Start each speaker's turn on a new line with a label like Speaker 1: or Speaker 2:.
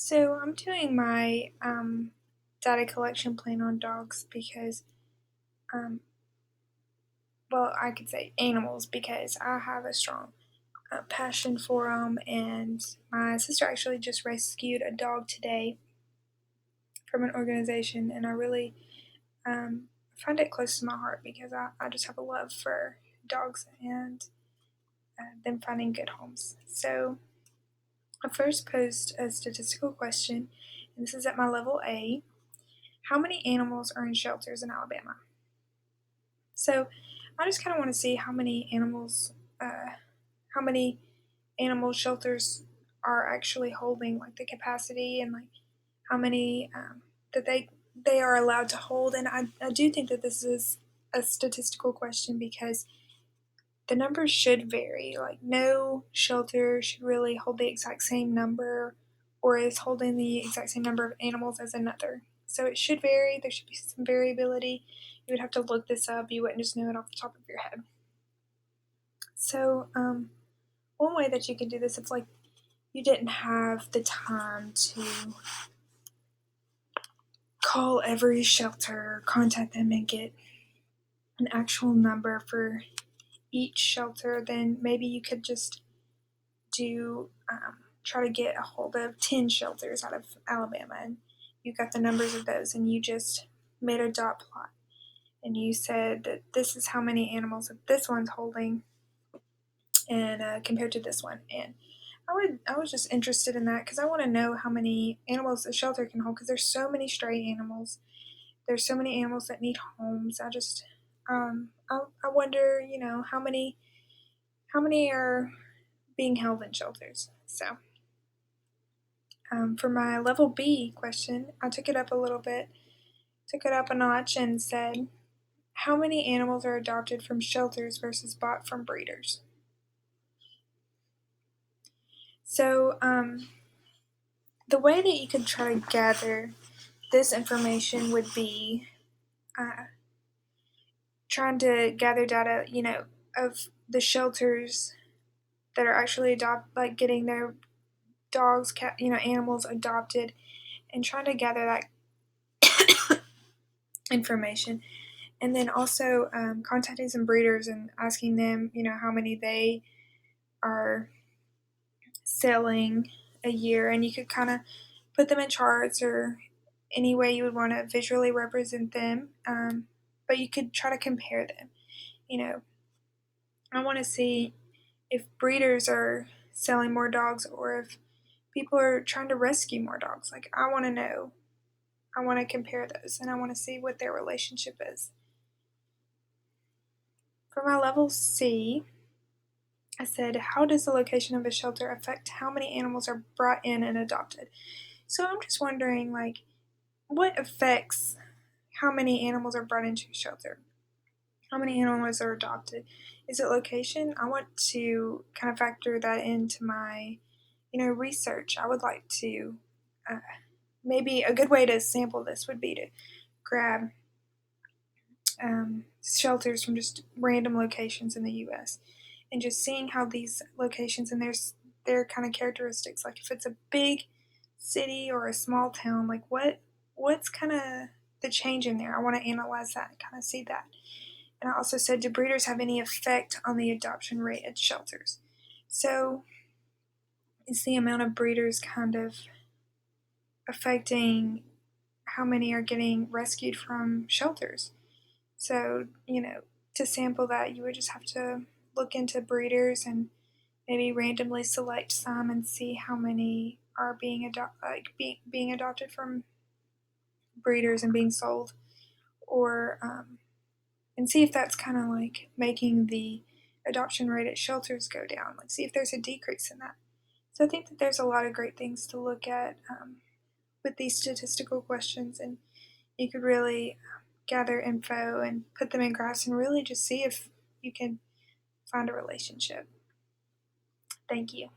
Speaker 1: So I'm doing my data collection plan on dogs because, um, well, I could say animals because I have a strong passion for them. And my sister actually just rescued a dog today from an organization, and I really find it close to my heart because I just have a love for dogs and them finding good homes. So I first posed a statistical question, and this is at my level A. How many animals are in shelters in Alabama? So I just kind of want to see how many animal shelters are actually holding, like the capacity and like how many that they are allowed to hold. And I do think that this is a statistical question because the numbers should vary. Like no shelter should really hold the exact same number or is holding the exact same number of animals as another. So it should vary. There should be some variability. You would have to look this up. You wouldn't just know it off the top of your head. So one way that you can do this, if like you didn't have the time to call every shelter, contact them, and get an actual number for each shelter, then maybe you could just do try to get a hold of 10 shelters out of Alabama, and you got the numbers of those, and you just made a dot plot, and you said that this is how many animals that this one's holding, and compared to this one, and I was just interested in that because I want to know how many animals a shelter can hold because there's so many stray animals. There's so many animals that need homes. I wonder, how many are being held in shelters. So for my level B question, I took it up a little bit, took it up a notch, and said, how many animals are adopted from shelters versus bought from breeders? So the way that you could try to gather this information would be uh, trying to gather data, of the shelters that are actually like getting their dogs, cat, animals adopted, and trying to gather that information, and then also contacting some breeders and asking them, how many they are selling a year, and you could kind of put them in charts or any way you would want to visually represent them, but you could try to compare them. You know, I want to see if breeders are selling more dogs or if people are trying to rescue more dogs. Like, I want to know. I want to compare those and I want to see what their relationship is. For my level C, I said, how does the location of a shelter affect how many animals are brought in and adopted? So I'm just wondering, like, what affects how many animals are brought into a shelter? How many animals are adopted? Is it location? I want to kind of factor that into my, research. I would like to, uh, maybe a good way to sample this would be to grab shelters from just random locations in the U.S. and just seeing how these locations and their kind of characteristics, like if it's a big city or a small town, like what's kind of the change in there. I want to analyze that and kind of see that. And I also said, do breeders have any effect on the adoption rate at shelters? So is the amount of breeders kind of affecting how many are getting rescued from shelters? So, to sample that, you would just have to look into breeders and maybe randomly select some and see how many are being adopted from breeders and being sold, or and see if that's kind of like making the adoption rate at shelters go down. Like, see if there's a decrease in that. So I think that there's a lot of great things to look at with these statistical questions, and you could really gather info and put them in graphs and really just see if you can find a relationship. Thank you.